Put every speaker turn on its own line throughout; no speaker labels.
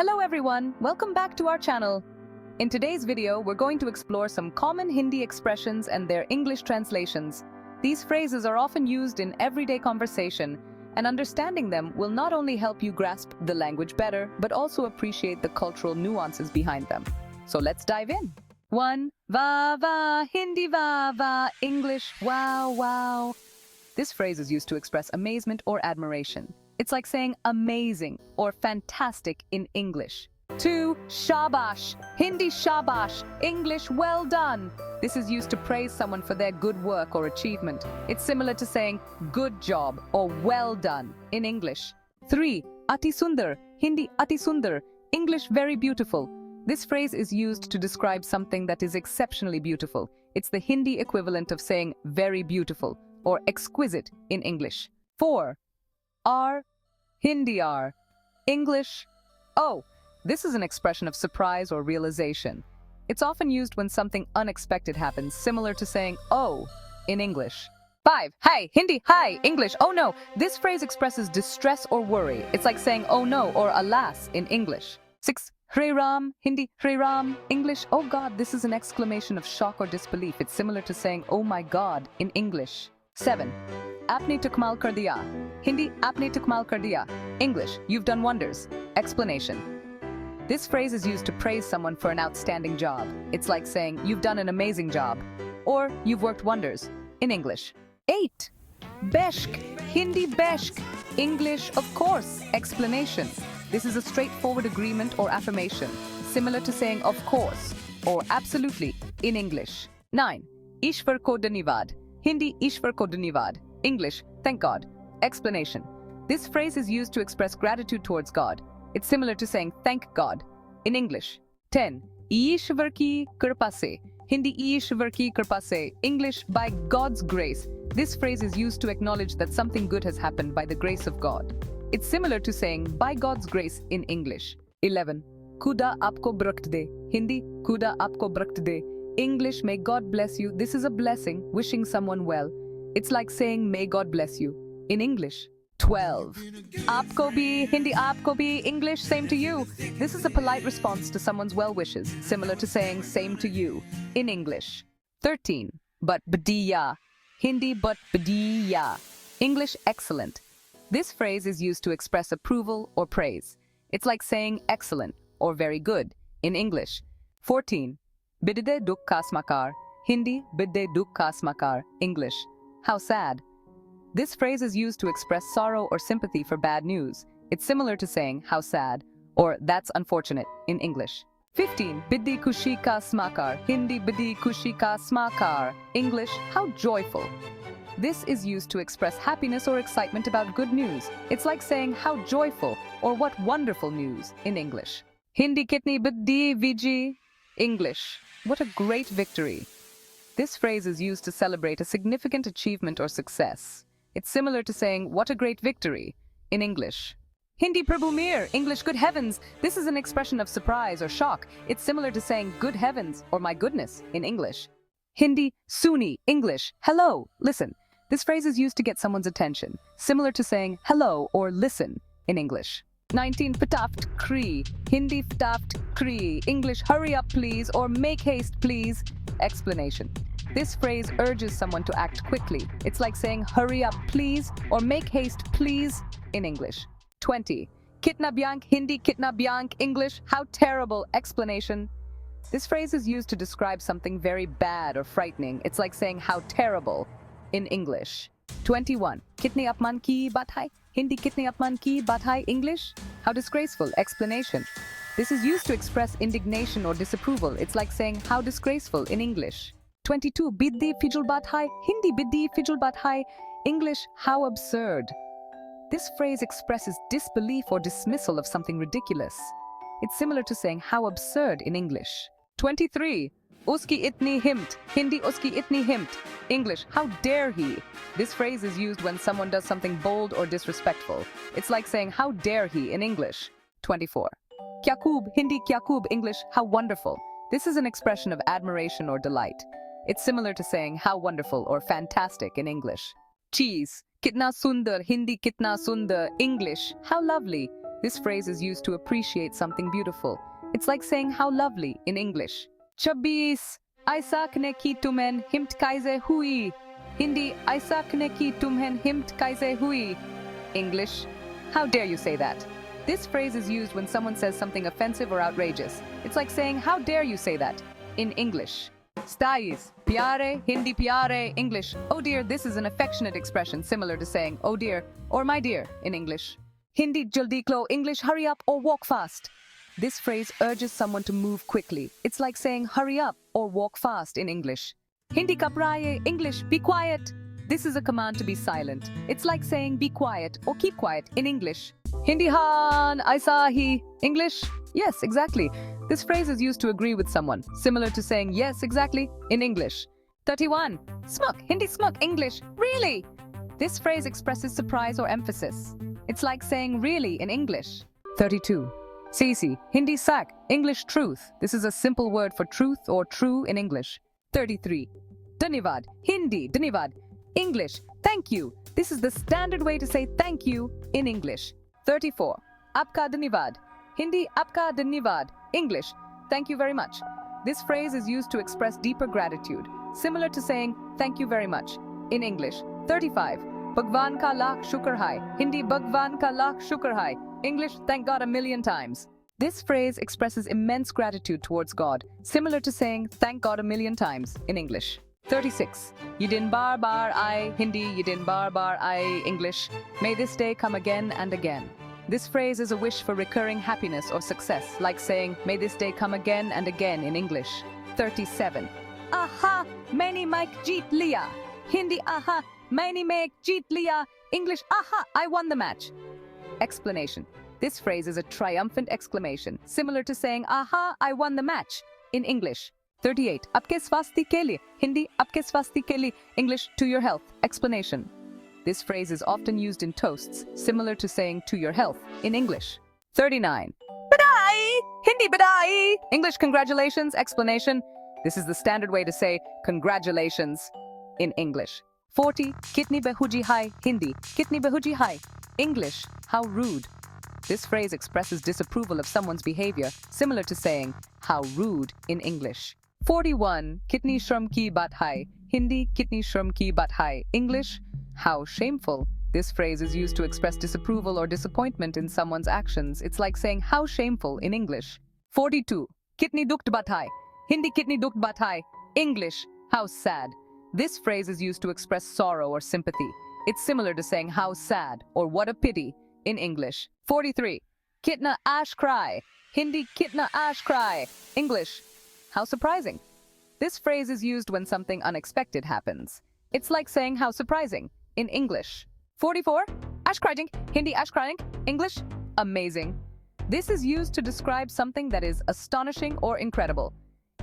Hello everyone, welcome back to our channel. In today's video, we're going to explore some common Hindi expressions and their English translations. These phrases are often used in everyday conversation, and understanding them will not only help you grasp the language better, but also appreciate the cultural nuances behind them. So let's dive in. 1. Va va, Hindi va va, English wow wow. This phrase is used to express amazement or admiration. It's like saying amazing or fantastic in English. 2. Shabash, Hindi shabash, English well done. This is used to praise someone for their good work or achievement. It's similar to saying good job or well done in English. 3. Ati sundar, Hindi ati sundar, English very beautiful. This phrase is used to describe something that is exceptionally beautiful. It's the Hindi equivalent of saying very beautiful or exquisite in English. 4. R, Hindi R, English oh. This is an expression of surprise or realization. It's often used when something unexpected happens, similar to saying oh in English. 5. Hi, Hindi hi, English oh no. This phrase expresses distress or worry. It's like saying oh no or alas in English. 6. Hre Ram, Hindi Hre Ram, English oh God. This is an exclamation of shock or disbelief. It's similar to saying oh my God in English. 7. Apne to kamal kar diya, Hindi apne to kamal kar diya, English you've done wonders. Explanation. This phrase is used to praise someone for an outstanding job. It's like saying you've done an amazing job or you've worked wonders in English. 8. Beshk, Hindi beshk, English of course. Explanation. This is a straightforward agreement or affirmation, similar to saying of course or absolutely in English. 9. Ishwar ko dhanyavad, Hindi Ishwar ko dhanyavad, English thank God. Explanation. This phrase is used to express gratitude towards God. It's similar to saying thank God in English. 10. Ishwar ki kripa se, Hindi Ishwar ki kripa se, English by God's grace. This phrase is used to acknowledge that something good has happened by the grace of God. It's similar to saying by God's grace in English. 11. Khuda aapko barakht de, Hindi Khuda aapko barakht de, English may God bless you. This is a blessing, wishing someone well. It's like saying may God bless you in English. 12. Aapko bhi, Hindi aapko bhi, English same to you. This is a polite response to someone's well wishes, similar to saying same to you in English. 13. But badiya, Hindi but badiya, English excellent. This phrase is used to express approval or praise. It's like saying excellent or very good in English. 14. Bidde dukh smakar, Hindi bidde dukh smakar, English how sad. This phrase is used to express sorrow or sympathy for bad news. It's similar to saying how sad or that's unfortunate in English. 15. Biddi kushi ka smakar, Hindi biddi kushi ka smakar, English how joyful. This is used to express happiness or excitement about good news. It's like saying how joyful or what wonderful news in English. Hindi kitni biddi viji, English what a great victory. This phrase is used to celebrate a significant achievement or success. It's similar to saying, what a great victory, in English. Hindi Prabhu Mir, English good heavens. This is an expression of surprise or shock. It's similar to saying good heavens or my goodness in English. Hindi Suni, English hello, listen. This phrase is used to get someone's attention, similar to saying hello or listen in English. 19. Fataft Kri, Hindi Fataft Kri, English hurry up please or make haste please. Explanation. This phrase urges someone to act quickly. It's like saying hurry up please or make haste please in English. 20. Kitna byank, Hindi kitna byank, English how terrible. Explanation. This phrase is used to describe something very bad or frightening. It's like saying how terrible in English. 21. Kitne apman ki baat hai, Hindi kitne apman ki baat hai, English how disgraceful. Explanation. This is used to express indignation or disapproval. It's like saying how disgraceful in English. 22. Biddi fijul baat hai, Hindi biddi fijul baat hai, English how absurd. This phrase expresses disbelief or dismissal of something ridiculous. It's similar to saying how absurd in English. 23. Uski itni himmat, Hindi uski itni himmat, English how dare he. This phrase is used when someone does something bold or disrespectful. It's like saying how dare he in English. 24. Kya khoob, Hindi kya khoob, English how wonderful. This is an expression of admiration or delight. It's similar to saying how wonderful or fantastic in English. Cheese, kitna sundar, Hindi kitna sundar, English how lovely. This phrase is used to appreciate something beautiful. It's like saying how lovely in English. 26 ऐसा कने की तुम्हें हिम्मत कैसे हुई? Hindi ऐसा कने की तुम्हें हिम्मत कैसे हुई? English, how dare you say that? This phrase is used when someone says something offensive or outrageous. It's like saying, how dare you say that? In English. Stais, pyare, Hindi pyare, English. Oh dear, this is an affectionate expression similar to saying, oh dear, or my dear in English. Hindi jaldi klo, English hurry up or walk fast. This phrase urges someone to move quickly. It's like saying, hurry up or walk fast in English. Hindi kapraye, English, be quiet. This is a command to be silent. It's like saying be quiet or keep quiet in English. Hindi han, aisa hi. English? Yes, exactly. This phrase is used to agree with someone, similar to saying yes, exactly in English. 31. Smuk, Hindi smuk, English, really? This phrase expresses surprise or emphasis. It's like saying really in English. 32. Sisi, Hindi sak, English truth. This is a simple word for truth or true in English. 33. Dhanyavad, Hindi, dhanyavad. English, thank you. This is the standard way to say thank you in English. 34. Aapka dhanyavad. Hindi, aapka dhanyavad. English, thank you very much. This phrase is used to express deeper gratitude, similar to saying thank you very much in English. 35. Bhagwan ka lakh shukr hai. Hindi, Bhagwan ka lakh shukr hai. English, thank God a million times. This phrase expresses immense gratitude towards God, similar to saying thank God a million times in English. 36. Yidin bar bar I, Hindi, Yidin bar bar I, English. May this day come again and again. This phrase is a wish for recurring happiness or success, like saying, may this day come again and again in English. 37. Aha, maine mic jeet liya. Hindi, aha, maine mic jeet liya. English, aha, I won the match. Explanation. This phrase is a triumphant exclamation, similar to saying, aha, I won the match in English. 38. Apke swasti ke liye. Hindi, apke swasti ke liye. English, to your health. Explanation. This phrase is often used in toasts, similar to saying to your health in English. 39. Badai! Hindi badai! English, congratulations. Explanation. This is the standard way to say congratulations in English. 40. Kitni behuji hai. Hindi, kitni behuji hai. English, how rude. This phrase expresses disapproval of someone's behavior, similar to saying how rude in English. 41. Kitni shram ki baat hai. Hindi, kitni shram ki baat hai. English, how shameful. This phrase is used to express disapproval or disappointment in someone's actions. It's like saying how shameful in English. 42. Kitni dukht baat hai. Hindi, kitni dukht baat hai. English, how sad. This phrase is used to express sorrow or sympathy. It's similar to saying how sad or what a pity in English. 43. Kitna ash cry. Hindi, kitna ash cry. English, how surprising. This phrase is used when something unexpected happens. It's like saying how surprising in English. 44. Ash crying. Hindi, ash crying. English, amazing. This is used to describe something that is astonishing or incredible.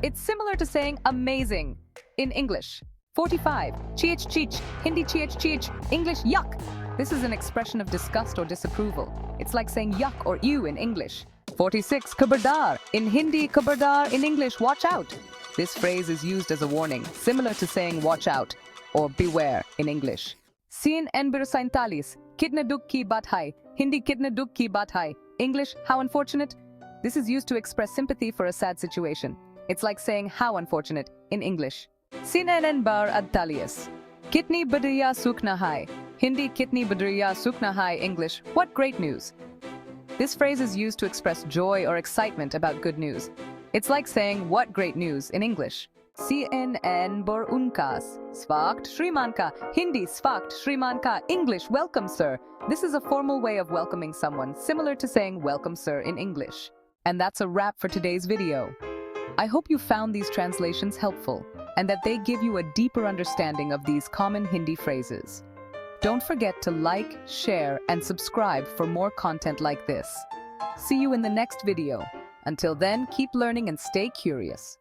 It's similar to saying amazing in English. 45. Chich chich. Hindi, chich chich. English, yuck. This is an expression of disgust or disapproval. It's like saying yuck or ew in English. 46. Kabardar. In Hindi, kabardar. In English, watch out. This phrase is used as a warning, similar to saying watch out or beware in English. Sin enbir saintalis. Kitne dukh ki baat hai. Hindi, kitne dukh ki baat hai. English, how unfortunate. This is used to express sympathy for a sad situation. It's like saying how unfortunate in English. Sin enbar adtalias. Kitni badriya sukna hai. Hindi, kitni badriya sukna hai. English, what great news. This phrase is used to express joy or excitement about good news. It's like saying what great news in English. CNN bor unkas. Svakt Shrimanka. Hindi, svakt Shrimanka. English, welcome sir. This is a formal way of welcoming someone, similar to saying welcome sir in English. And that's a wrap for today's video. I hope you found these translations helpful and that they give you a deeper understanding of these common Hindi phrases. Don't forget to like, share, and subscribe for more content like this. See you in the next video. Until then, keep learning and stay curious.